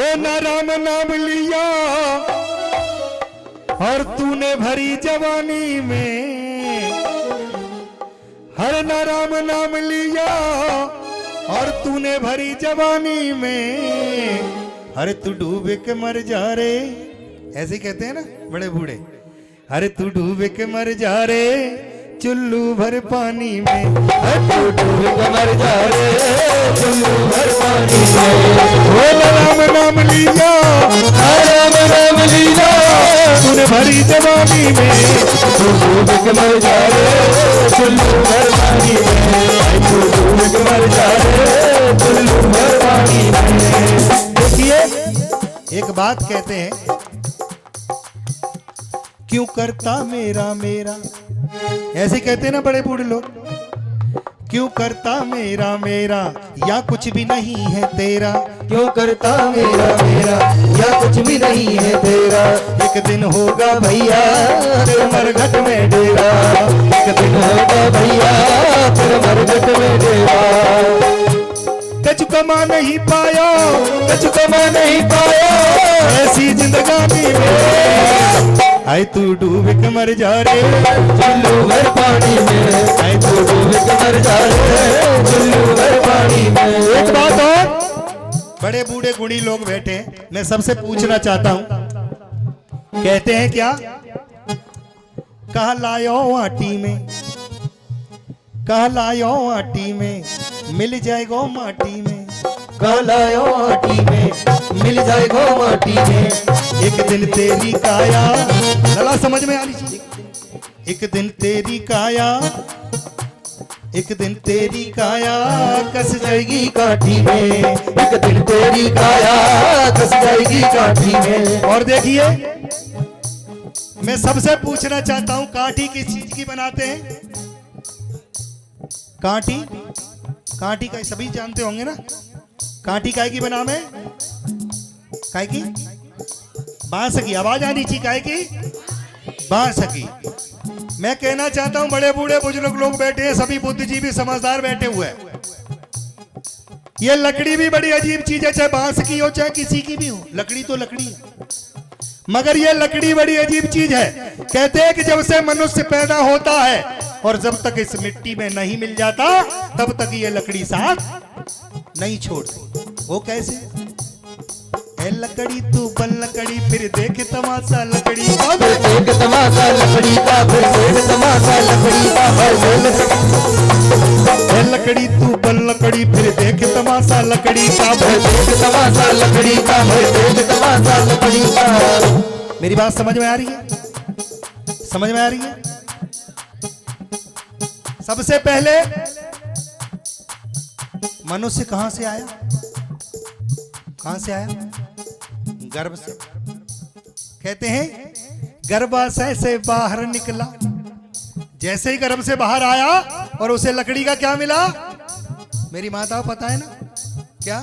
हो ना राम नाम लिया और तूने भरी जवानी में, हर ना राम नाम लिया और तूने भरी जवानी में, अरे तू डूब के मर जा रे, ऐसे कहते हैं ना बड़े बूढ़े, अरे तू डूब के मर जा रे चुल्लू भर पानी में, अरे तू डूब के मर जा रे चुल्लू भर पानी में, हो राम नाम लिया राम नाम लिया तूने भरी जवानी में, तू डूब के मर जा रे चुल्लू भर पानी में, तू डूब के मर जा रे चुल्लू भर पानी में। देखिए एक बात कहते हैं, क्यों करता मेरा मेरा, ऐसे कहते हैं ना बड़े बूढ़े लोग, क्यों करता मेरा मेरा या कुछ भी नहीं है तेरा, क्यों करता मेरा मेरा या कुछ भी नहीं है तेरा, एक दिन होगा भैया तेरे मरघट में डेरा, एक दिन होगा भैया तेरे मरघट में डेरा, कछु कमा नहीं पाया कछु कमा नहीं पाया ऐसी जिंदगानी में, आए तू डूब के मर जा रे चुल्लू भर पानी में, आए तू डूब के मर जा रे चुल्लू भर पानी में। एक बात और, बड़े बूढ़े गुणी लोग बैठे, मैं सबसे पूछना चाहता हूं, कहते हैं क्या, कहा लायो आटी में, कहा लायो आटी में मिल जाएगो माटी में, कहा लायो आटी में मिल जाएगो माटी में, एक दिन तेरी काया, लला समझ में आ रही चीज, एक दिन तेरी काया, एक दिन तेरी काया कस जाएगी काठी में, एक दिन तेरी काया कस जाएगी काठी में। और देखिए मैं सबसे पूछना चाहता हूं, काठी किस चीज की बनाते हैं, काठी, काठी का सभी जानते होंगे ना, काठी काय की बना में, काय की, बांस की, आवाज आनी चाहिए, काय की, बांस की। मैं कहना चाहता हूं बड़े बूढ़े बुजुर्ग लोग बैठे हैं, सभी बुद्धिजीवी समझदार बैठे हुए हैं, ये लकड़ी भी बड़ी अजीब चीज है, चाहे बांस की हो चाहे किसी की भी हो, लकड़ी तो लकड़ी है, मगर ये लकड़ी बड़ी अजीब चीज है। कहते हैं कि जब से मनुष्य पैदा होता है और जब तक इस मिट्टी में नहीं मिल जाता तब तक ये लकड़ी साथ नहीं छोड़ती। वो कैसे, ए लकड़ी तू बन लकड़ी फिर देख तमाशा लकड़ी का, फिर देख तमाशा लकड़ी का, फिर देख तमाशा लकड़ी का, ए लकड़ी तू बन लकड़ी फिर देख तमाशा लकड़ी का, फिर देख तमाशा लकड़ी का, फिर देख तमाशा लकड़ी का। मेरी बात समझ में आ रही है, समझ में आ रही है। सबसे पहले मनुष्य कहां से आया, कहां से आया, गर्भ से। कहते हैं गर्भाशय से बाहर निकला, जैसे ही गर्भ से बाहर आया और उसे लकड़ी का क्या मिला, मेरी माता को पता है ना क्या,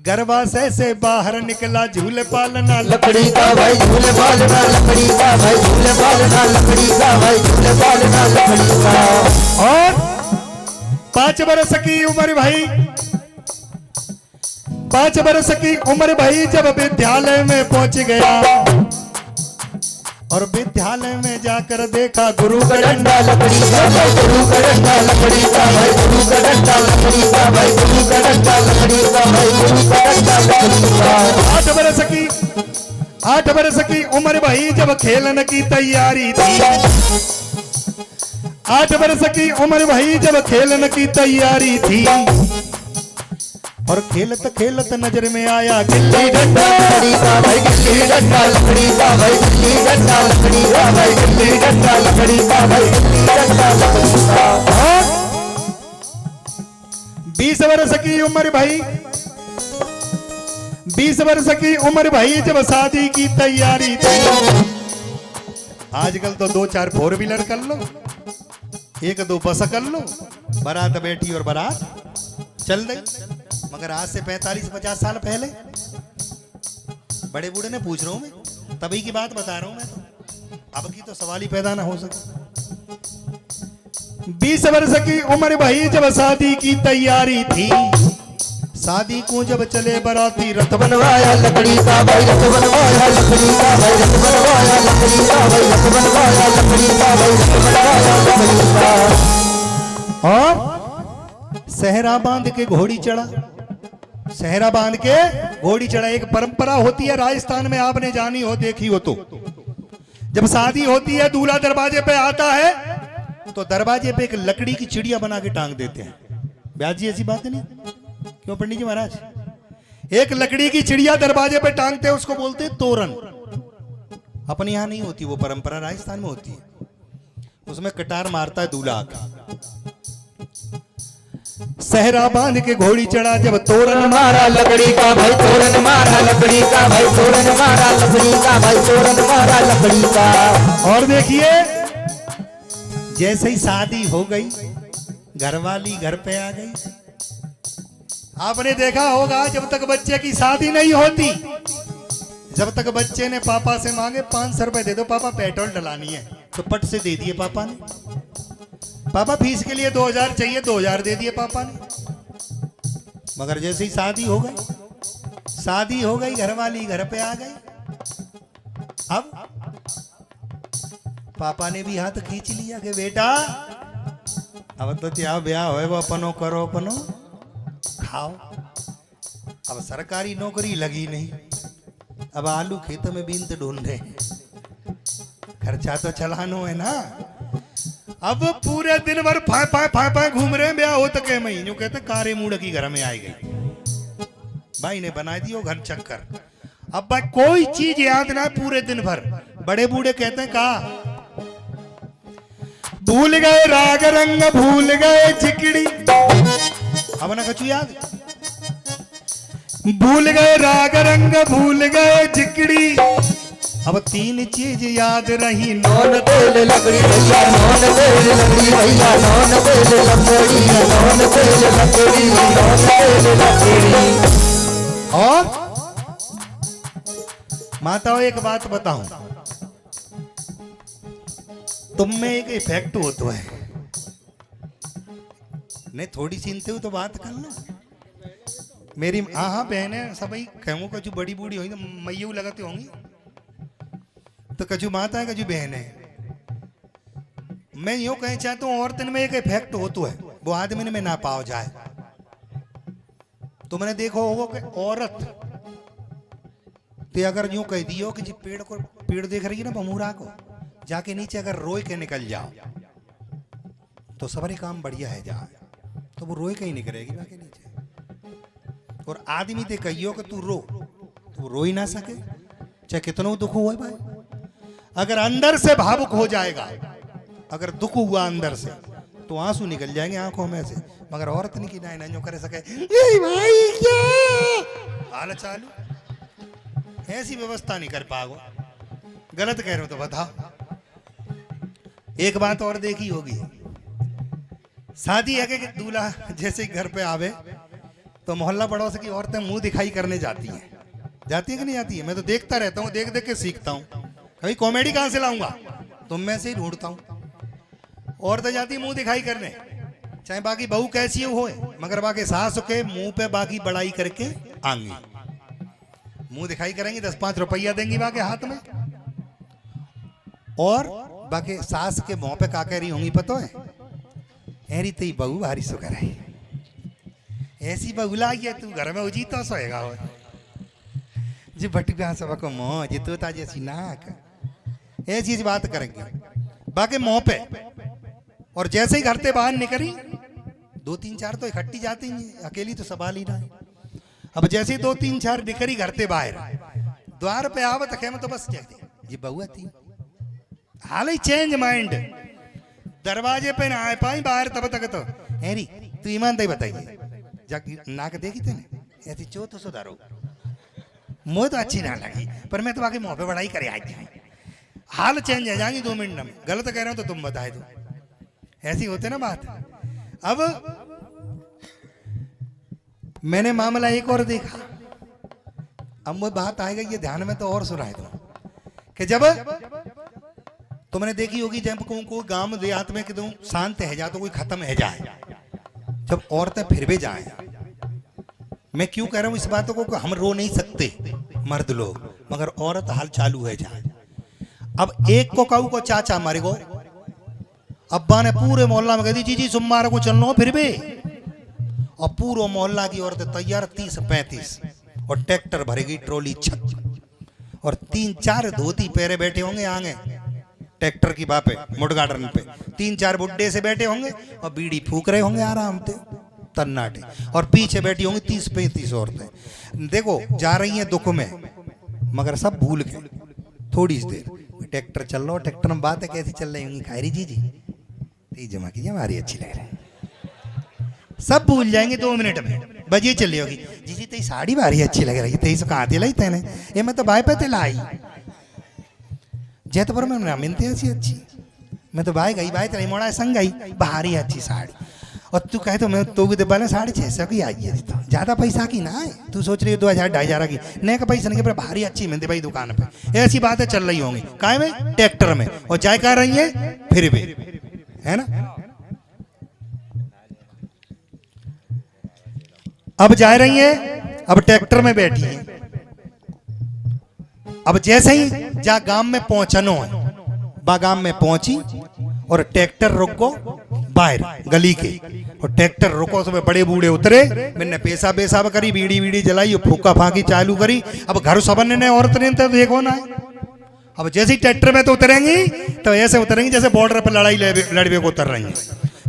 गर्भाशय से बाहर निकला झूले पालना लकड़ी का भाई, झूले पालना लकड़ी का भाई, झूले पालना लकड़ी का भाई, झूले पालना लकड़ी का। और 5 बरस की उम्र भाई, 5 बरस की उम्र भाई जब विद्यालय में पहुंच गया और विद्यालय में जाकर देखा गुरु का डंडा लकड़ी का भाई, गुरु का डंडा लकड़ी का भाई, गुरु का डंडा लकड़ी का भाई, गुरु का डंडा लकड़ी का भाई, गुरु का डंडा लकड़ी का। 8 बरस की उम्र भाई जब खेलने की तैयारी थी, 8 बरस की उम्र भाई जब खेलने की तैयारी थी और खेलत खेलत नजर में आया गिल्ली डंडा लकड़ी का भाई, गिल्ली डंडा लकड़ी का भाई, गिल्ली डंडा लकड़ी का भाई, गिल्ली डंडा लकड़ी का भाई, गिल्ली डंडा लकड़ी का। 20 वर्ष की उम्र भाई, 20 वर्ष की उम्र भाई जब शादी की तैयारी थी, आजकल तो 2-4 4 व्हीलर कर लो, 1-2 बस कर लो, बारात बैठी और बारात चल गई। मगर आज से 45-50 साल पहले, बड़े बूढ़े ने पूछ रहा हूं मैं, तभी की बात बता रहा हूं मैं, तो अब की तो सवाल ही पैदा ना हो सके। 20 वर्ष की उम्र भाई जब शादी की तैयारी थी, शादी को जब चले बराती रथ बनवाया लकड़ी का भाई रथ बनवाया लकड़ी का भाई रथ बनवाया लकड़ी का भाई रथ बनवाया लकड़ी का भाई रथ बनवाया लकड़ी का। और सहरा बांध के घोड़ी चढ़ा, सहरा बांध के घोड़ी चढ़ा। एक परंपरा होती है राजस्थान में, आपने जानी हो देखी हो तो, जब शादी होती है दूल्हा दरवाजे पे आता है तो दरवाजे पे एक लकड़ी की चिड़िया बना के टांग देते हैं। ब्याज जी ऐसी बात नहीं, क्यों पंडित जी महाराज? एक लकड़ी की चिड़िया दरवाजे पे टांगते हैं, उसको बोलते हैं तोरण। अपने यहां नहीं होती वो परंपरा, राजस्थान में होती है। उसमें कटार मारता है दूल्हा आके। सहरा बांध के घोड़ी चढ़ा, जब तोरण मारा लकड़ी का भाई तोरण मारा लकड़ी का भाई तोरण मारा लकड़ी का भाई तोरण मारा लकड़ी का। और देखिए जैसे ही शादी हो गई, घरवाली घर पे आ गई। आपने देखा होगा जब तक बच्चे की शादी नहीं होती, जब तक बच्चे ने पापा से मांगे 500 रुपए दे दो पापा पेट्रोल डलानी है, तो पट से दे दिए पापा ने। पापा फीस के लिए 2000 चाहिए, 2000 दे दिए पापा ने। मगर जैसे ही शादी हो गई, शादी हो गई, घरवाली घर पे आ गई। अब पापा ने भी हाथ खींच लिया कि बेटा अब तो क्या ब्याह होए वो अपनो करो, अपनो खाओ। अब सरकारी नौकरी लगी नहीं, अब आलू खेतों में बीनते ढूंढे, खर्चा तो चलानो है ना। अब पूरे दिन भर फाय घूम रहे हैं, ब्याह हो तो के महीनों कहते कारे मूड की घर में आई गई, भाई ने बना दियो घर चक्कर। अब भाई कोई चीज याद ना पूरे दिन भर। बड़े बूढ़े कहते हैं का भूल गए राग रंग भूल गए चिकड़ी। अब ना कछु याद, भूल गए राग रंग भूल गए चिकड़ी। अब 3 चीज याद रही, नौन तेल लकड़ी भैया नौन तेल लकड़ी भैया नौन तेल लकड़ी नौन तेल लकड़ी नौन तेल लकड़ी। और माताओं एक बात बताऊं, तुम में एक इफेक्ट होता है, नहीं थोड़ी चिंते हो तो बात कर लो। मेरी हाँ बहने सभी कहूँ कचू बड़ी बूढ़ी होगी तो मैयू लगाती होंगी, तो कचू माता है कचू बहन है। मैं यूं कहना चाहता हूँ औरतन में एक इफेक्ट होता है, वो आदमी में ना पाओ जाए। तुमने देखो होगा कि औरत ते अगर यूं कह दियो कि जी पेड़ देख रही है ना बमूरा को, जाके नीचे अगर रोई के निकल जाओ तो सबरे काम बढ़िया है जा, तो वो रोई के ही निकलेगी बाकी नीचे। और आदमी ते कहियो कि तू रो, तो वो रो ही ना सके, चाहे कितना दुख हो भाई। अगर अंदर से भावुक हो जाएगा, अगर दुख हुआ अंदर से तो आंसू निकल जाएंगे आंखों में से। मगर औरत नहीं की ना जो करे सके भाई क्या हाल चालू, ऐसी व्यवस्था नहीं कर पाओ। गलत कह रहे हो तो बताओ। एक बात और देखी होगी, शादी है कि दूल्हा जैसे ही घर पे आवे तो मोहल्ला पड़ोस की औरतें मुंह दिखाई करने जाती हैं। जाती है कि नहीं जाती है? मैं तो देखता रहता हूँ, देख देख के सीखता हूँ। कभी कॉमेडी कहां से लाऊंगा, तुम में से ही ढूंढता हूँ। औरतें जाती मुंह दिखाई करने, चाहे बाकी बहू कैसी हो, मगर बाकी सास के मुंह पे बाकी बड़ाई करके आएंगी, मुंह दिखाई करेंगी, 10-5 रुपया देंगी बाकी हाथ में। और बाकी सास के मुंह पे का कह रही होंगी पता है, एरी तेरी बहू भारी सुकर है, ऐसी बहू लाई तू घर में उजी तो सोएगा हो जी भट्टी सब को मोह जी तो ताजी ऐसी नाक, ऐसी बात करेंगे बाकी मुंह पे। और जैसे ही घर से बाहर निकली 2-3-4 तो इकट्ठी जाती नहीं, अकेली तो सवाल ही ना। अब जैसे ही 2-3-4 निकली घर से बाहर, द्वार पे आवत खे में तो बस ये बउआ थी, हाल ही चेंज माइंड। दरवाजे पे ना आ पाई बाहर तब तक तो हैरी तू ईमानदारी बताइए जाके नाक देखी तेने ऐसी चो तो सुधारो, मुझे तो अच्छी ना लगी पर मैं तो बाकी मुंह पे बड़ाई करे आज हाल चेंज है जाएंगी 2 मिनट में। गलत कह रहा हूं तो तुम बताए दो, ऐसी होते ना बात। अब मैंने मामला एक और देखा, अब वो बात आएगा ये ध्यान में तो और सुनाए दो कि जब तुमने देखी होगी जब कोई गांव देहात में एकदम शांत है जा तो कोई खत्म है जाए, जब औरतें फिर भी जाए। मैं क्यों कह रहा हूँ इस बातों को कि हम रो नहीं सकते मर्द लोग, मगर औरत हाल चालू है जहाँ। अब एक को कहू को चाचा मर गो, अब्बा ने पूरे मोहल्ला में कह दी जी सोमवार को चलना फिर भी, और पूरा मोहल्ला की औरतें तैयार 30-35 और ट्रैक्टर भरेगी ट्रॉली छत, और 3-4 धोती पैरे बैठे होंगे आगे ट्रैक्टर की बापे मुड गार्डन पे, 3-4 बुड्ढे से बैठे होंगे और बीड़ी फूक रहे होंगे आराम से तन्नाटे, और पीछे बैठी होंगी 30-35 औरतें। देखो जा रही हैं दुख में, मगर सब भूल के थोड़ी सी देर ट्रैक्टर चल रहा हो, ट्रैक्टर में बातें कैसी चल रही होंगी, खायरी जी जमा कीजिए हमारी अच्छी लग रही है, सब भूल जाएंगे 2 मिनट में। बजिए चली होगी जी तेरी साड़ी भारी अच्छी लग रही है, तेईस कहाँ लाई तेने, ये मैं तो भाई पे ते लाई जैतपुर में ना मिलते अच्छी, मैं तो भाई गई भाई तेरी मोड़ा संग गई भारी अच्छी साड़ी, और तू कहे तो मैं तो भी बोले 650 की आई है, तो ज्यादा पैसा की ना है, तू सोच रही है 2000-2500 की, नए का पैसा नहीं, भारी अच्छी मिलती भाई दुकान पे। ऐसी बातें चल रही होंगी काय में, ट्रैक्टर में, और जाए कह रही है फिर भी, है ना। अब जा रही है, अब ट्रैक्टर में बैठी है, अब जैसे ही जा गांव में पहुंचनो है, बा गांव में पहुंची और ट्रैक्टर रुको बाहर गली के, और ट्रैक्टर रुको सब बड़े बूढ़े उतरे, मैंने पैसा बेसाब करी, बीड़ी जलाई, फूका फाकी चालू करी। अब घर सबन ने औरत ने तो देखो ना, अब जैसे ही ट्रैक्टर में तो उतरेंगी तो ऐसे उतरेंगी जैसे बॉर्डर पर लड़ाई लड़वे को उतर रही है,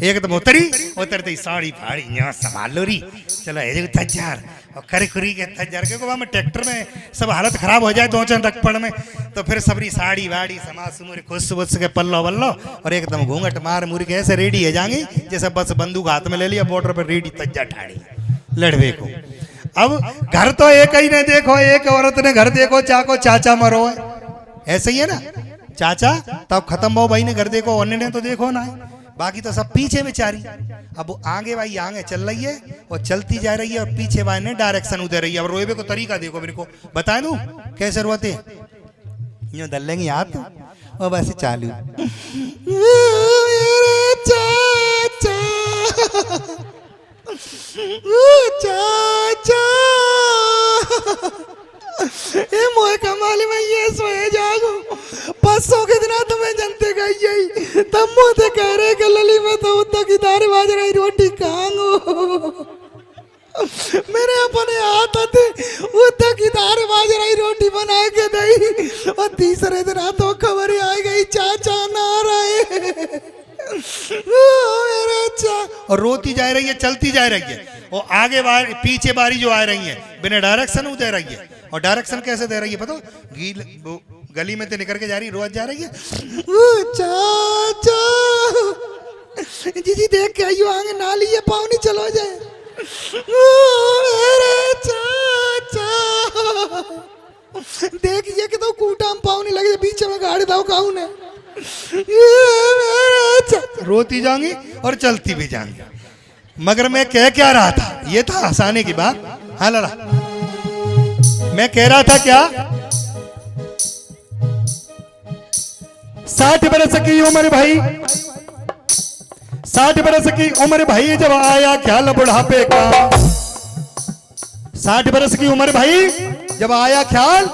एकदम उतरते ही साड़ी फाड़ी यहाँ संभाल लो रही, चलो ऐसे तजार और करे खुरी के तजार, क्योंकि वहाँ में ट्रैक्टर में सब हालत खराब हो जाए 2-4 तक में, तो फिर सबरी साड़ी वाड़ी समाज सुमूरी खुश बुस के पल्लो वल्लो, और एकदम घूंघट मार मुरी के ऐसे रेडी है जाएंगी जैसे बस बंदूक हाथ में ले लिया, बॉर्डर पर रेडी तज्जा ठाड़ी लड़वे को। अब घर तो एक ही ने देखो, एक औरत ने घर देखो चाको चाचा मरो है, ऐसे ही है ना, चाचा तब खत्म हो भाई ने घर देखो, अन्य ने तो देखो ना, बाकी तो सब पीछे बेचारी। अब आगे भाई आगे चल रही है और चलती जा रही है, और पीछे भाई ने डायरेक्शन उधर रही है। अब रोएबे को तरीका देखो, मेरे को बता दूं कैसे रोते, यूं दल लेंगे हाथ और बस चालू चाचा ये मोए कमाली में ये सोए जागो, 500 के दिन तुम्हें जनते गई तब मुझे कह रहे कि लली में तो उतना की दार बाज रही रोटी खांगो, मेरे अपने हाथ आते उतना की दार बाज रही रोटी बना के दई, और तीसरे दिन तो खबर आ गई चाचा ना रहे मेरे चा, और रोती जा रही है, चलती जा रही है, और आगे पीछे बारी जो आ रही है बिना डायरेक्शन वो दे रही है। और डायरेक्शन कैसे दे रही है पता, गली में तो निकल के जा रही, रोज जा रही है, चाचा जी देख के आइयो आगे नाली है पावनी चलो जाए, मेरे चाचा देखिए कि तो कूटा में पावनी लगे बीच में गाड़ी दाव काऊ ने, रोती जाऊंगी और चलती भी जाऊंगी। मगर मैं कह क्या रहा था, ये था हंसाने की बात। हाँ लड़ा, मैं कह रहा था क्या, 60 बरस की उम्र भाई, 60 बरस की उम्र भाई जब आया ख्याल बुढ़ापे का, 60 बरस की उम्र भाई जब आया ख्याल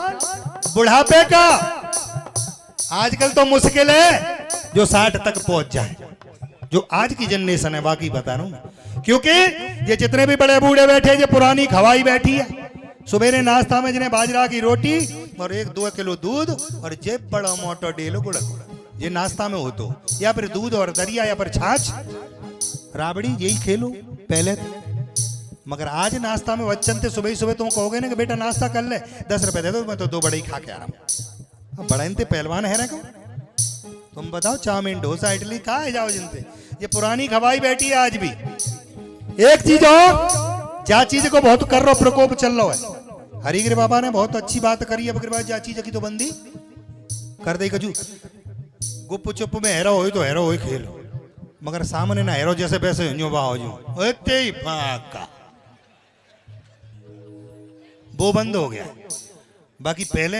बुढ़ापे का। आजकल तो मुश्किल है जो 60 तक पहुंच जाए, जो आज की जनरेशन है, वाकई बता रहा हूं, क्योंकि ये जितने भी बड़े बूढ़े बैठे, ये पुरानी खवाई बैठी है, सुबेरे नाश्ता में जिन्हें बाजरा की रोटी और 1-2 किलो दूध और जे बड़ा मोटा डेलो गुड़, ये नाश्ता में हो तो, या फिर दूध और दरिया या फिर छाछ राबड़ी, यही खेलो पहले तो। मगर आज नाश्ता में बच्चन थे, सुबह सुबह तुम कहोगे ना कि बेटा नाश्ता कर ले, 10 रुपए दे दो, मैं तो 2 बड़े ही खा के आ रहा हूँ। बड़ा इनते पहलवान है ना, तुम बताओ चाउमीन डोसा इडली कहा है जाओ जिनसे, ये पुरानी खवाई बैठी है आज भी। एक चीज और, जा चीज को बहुत कर रो प्रकोप चल रहा है, हरिगिरी बाबा ने बहुत अच्छी बात करी है, बकरी जा चीज की तो बंदी कर दे, कजू गुप चुप में हेरो हो तो हेरो हो खेलो, मगर सामने ना हेरो जैसे वैसे हो जो वो बंद हो गया। बाकी पहले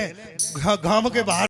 गांव के बाहर